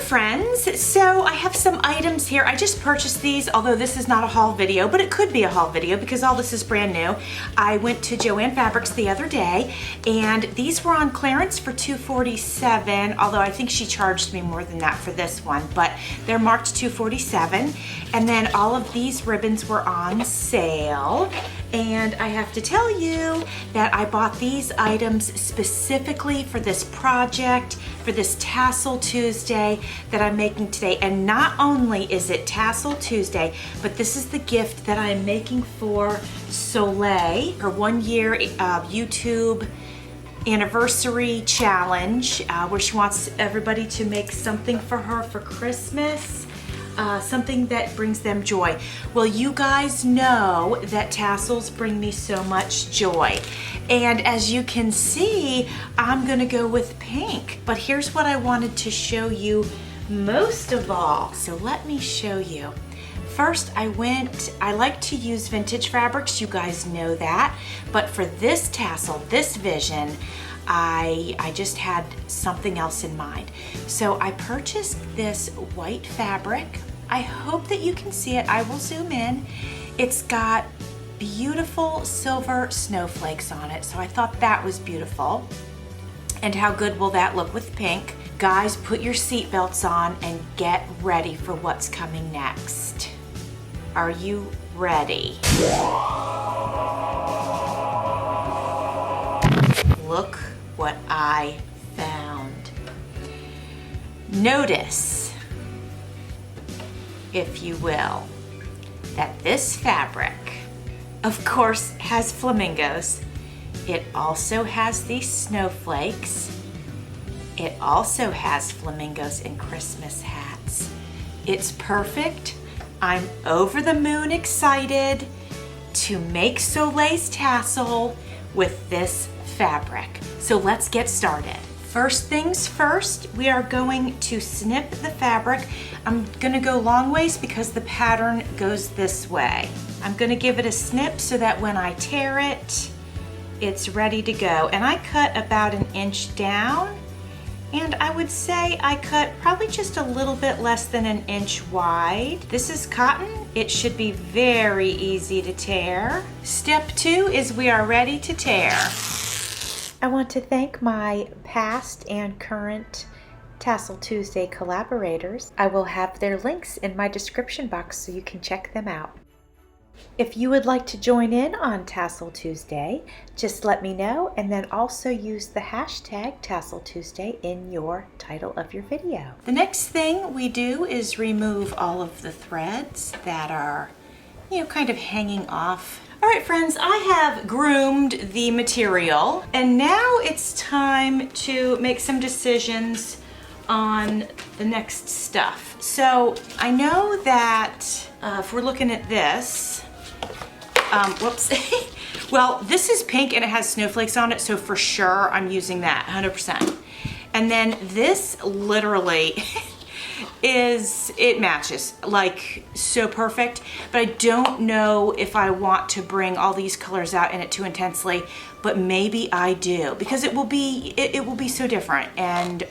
friends, so I have some items here. I just purchased these, although this is not a haul video, but it could be a haul video because all this is brand new. I went to Joann Fabrics the other day and these were on clearance for $247, although I think she charged me more than that for this one, but they're marked $247. And then all of these ribbons were on sale. And I have to tell you that I bought these items specifically for this project, for this Tassel Tuesday that I'm making today. And not only is it Tassel Tuesday, but this is the gift that I'm making for Solae, her 1 year YouTube anniversary challenge, where she wants everybody to make something for her for Christmas. Something that brings them joy. Well, you guys know that tassels bring me so much joy. And as you can see, I'm gonna go with pink. But here's what I wanted to show you most of all. So let me show you. First, I like to use vintage fabrics, you guys know that. But for this tassel, this vision, I just had something else in mind. So I purchased this white fabric. I hope that you can see it. I will zoom in. It's got beautiful silver snowflakes on it, so I thought that was beautiful. And how good will that look with pink? Guys, put your seatbelts on and get ready for what's coming next. Are you ready? Look what I found. Notice, if you will, that this fabric, of course, has flamingos. It also has these snowflakes. It also has flamingos and Christmas hats. It's perfect. I'm over the moon excited to make Solae's tassel with this fabric. So let's get started. First things first, we are going to snip the fabric. I'm gonna go long ways because the pattern goes this way. I'm gonna give it a snip so that when I tear it, it's ready to go. And I cut about 1 inch down, and I would say I cut probably just a little bit less than 1 inch wide. This is cotton. It should be very easy to tear. Step 2 is we are ready to tear. I want to thank my past and current Tassel Tuesday collaborators. I will have their links in my description box so you can check them out. If you would like to join in on Tassel Tuesday, just let me know, and then also use the hashtag Tassel Tuesday in your title of your video. The next thing we do is remove all of the threads that are, kind of hanging off. All right, friends, I have groomed the material, and now it's time to make some decisions on the next stuff. So I know that if we're looking at this, whoops. Well, this is pink and it has snowflakes on it, so for sure I'm using that 100%. And then this literally it matches like so perfect, but I don't know if I want to bring all these colors out in it too intensely, but maybe I do, because it will be so different, and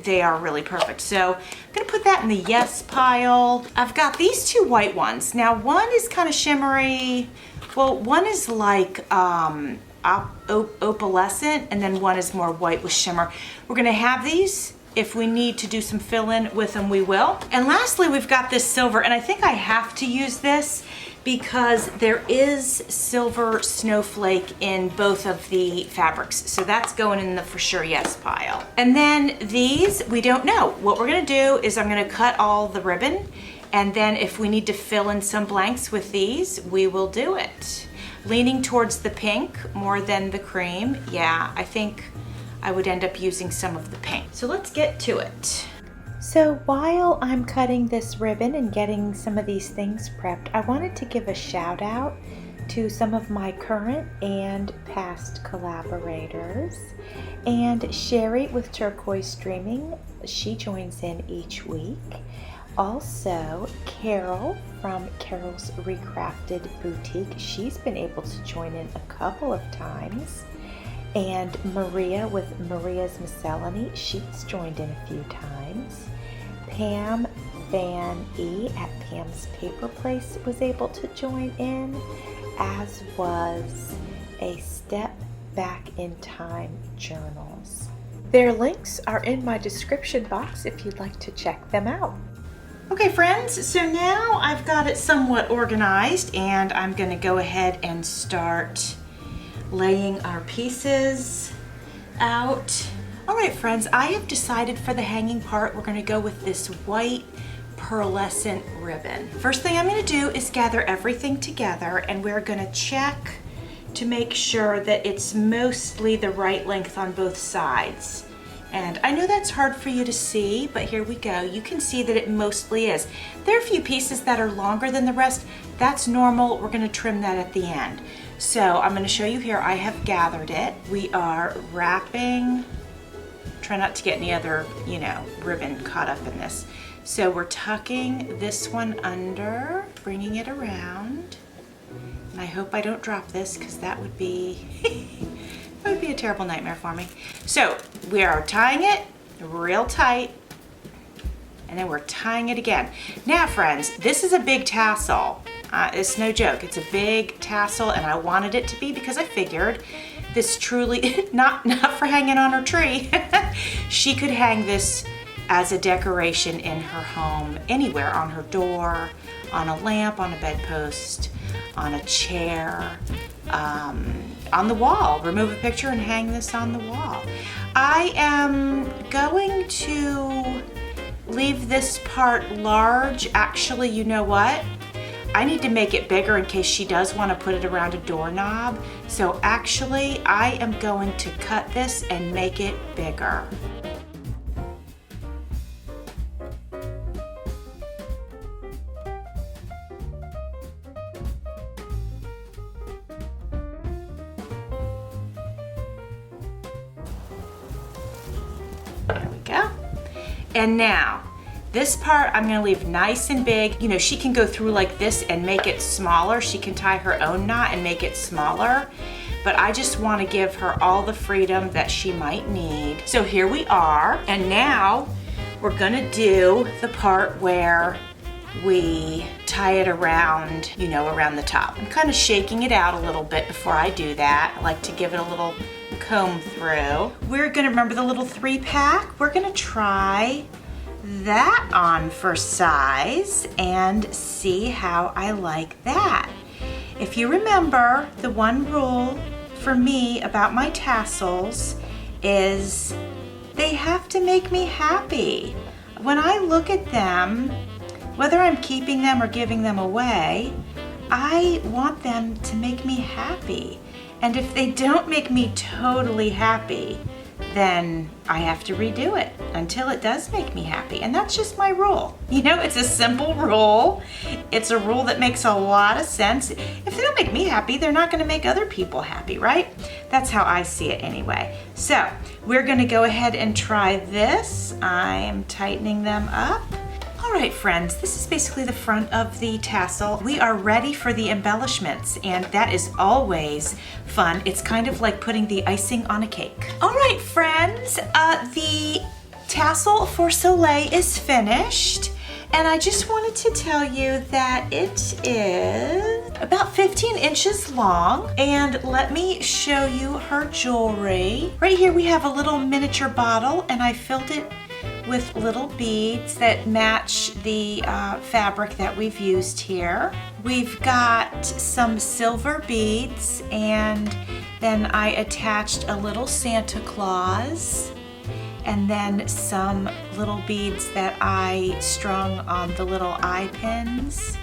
they are really perfect. So I'm gonna put that in the yes pile. I've got these 2 white ones. Now one is kind of shimmery. Well, one is like opalescent, and then one is more white with shimmer. We're gonna have these. If we need to do some fill-in with them, we will. And lastly, we've got this silver, and I think I have to use this because there is silver snowflake in both of the fabrics. So that's going in the for sure yes pile. And then these, we don't know. What we're gonna do is I'm gonna cut all the ribbon, and then if we need to fill in some blanks with these, we will do it. Leaning towards the pink more than the cream. Yeah, I think I would end up using some of the pink. So let's get to it. So while I'm cutting this ribbon and getting some of these things prepped, I wanted to give a shout out to some of my current and past collaborators. And Sherry with Turquoise Dreaming, she joins in each week. Also, Carol from Carol's Recrafted Boutique, she's been able to join in a couple of times. And Maria with Maria's Miscellany, she's joined in a few times. Pam Van E at Pam's Paper Place was able to join in, as was a Step Back in Time Journals. Their links are in my description box if you'd like to check them out. Okay friends, so now I've got it somewhat organized and I'm going to go ahead and start laying our pieces out. All right friends, I have decided for the hanging part we're going to go with this white pearlescent ribbon. First thing I'm going to do is gather everything together and we're going to check to make sure that it's mostly the right length on both sides. And I know that's hard for you to see, but here we go. You can see that it mostly is. There are a few pieces that are longer than the rest. That's normal. We're going to trim that at the end. So I'm going to show you here. I have gathered it. We are wrapping. Try not to get any other, ribbon caught up in this. So we're tucking this one under, bringing it around. And I hope I don't drop this because that would be that would be a terrible nightmare for me. So we are tying it real tight and then we're tying it again. Now friends, this is a big tassel. It's no joke. It's a big tassel and I wanted it to be because I figured this truly, not for hanging on her tree. She could hang this as a decoration in her home, anywhere, on her door, on a lamp, on a bedpost, on a chair, on the wall. Remove a picture and hang this on the wall. I am going to leave this part large. Actually, you know what? I need to make it bigger in case she does want to put it around a doorknob. So actually, I am going to cut this and make it bigger. There we go. And now, this part I'm gonna leave nice and big. She can go through like this and make it smaller. She can tie her own knot and make it smaller. But I just wanna give her all the freedom that she might need. So here we are. And now we're gonna do the part where we tie it around, around the top. I'm kind of shaking it out a little bit before I do that. I like to give it a little comb through. We're gonna remember the little 3-pack. We're gonna try that on for size and see how I like that. If you remember, the one rule for me about my tassels is they have to make me happy. When I look at them, whether I'm keeping them or giving them away, I want them to make me happy. And if they don't make me totally happy, then I have to redo it until it does make me happy. And that's just my rule. It's a simple rule. It's a rule that makes a lot of sense. If they don't make me happy, they're not gonna make other people happy, right? That's how I see it anyway. So we're gonna go ahead and try this. I'm tightening them up. All right, friends, this is basically the front of the tassel. We are ready for the embellishments, and that is always fun. It's kind of like putting the icing on a cake. All right, friends, the tassel for Solae is finished, and I just wanted to tell you that it is about 15 inches long, and let me show you her jewelry. Right here we have a little miniature bottle, and I filled it with little beads that match the fabric that we've used here. We've got some silver beads, and then I attached a little Santa Claus, and then some little beads that I strung on the little eye pins.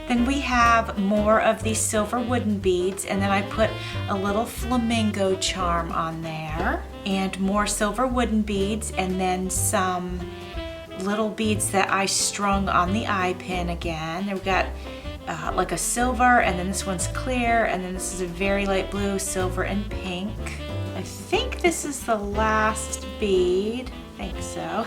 Then we have more of these silver wooden beads, and then I put a little flamingo charm on there, and more silver wooden beads, and then some little beads that I strung on the eye pin again. We've got like a silver, and then this one's clear, and then this is a very light blue, silver, and pink. I think this is the last bead. I think so.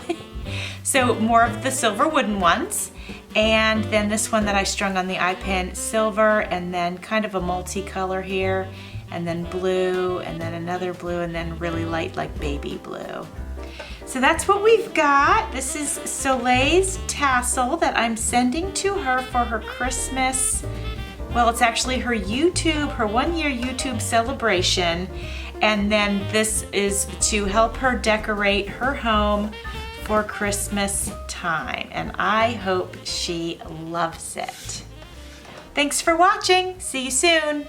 So more of the silver wooden ones. And then this one that I strung on the eye pin, silver, and then kind of a multicolor here, and then blue, and then another blue, and then really light like baby blue. So that's what we've got. This is Solae's tassel that I'm sending to her for her Christmas. Well, it's actually her 1-year YouTube celebration. And then this is to help her decorate her home for Christmas time. And I hope she loves it. Thanks for watching. See you soon.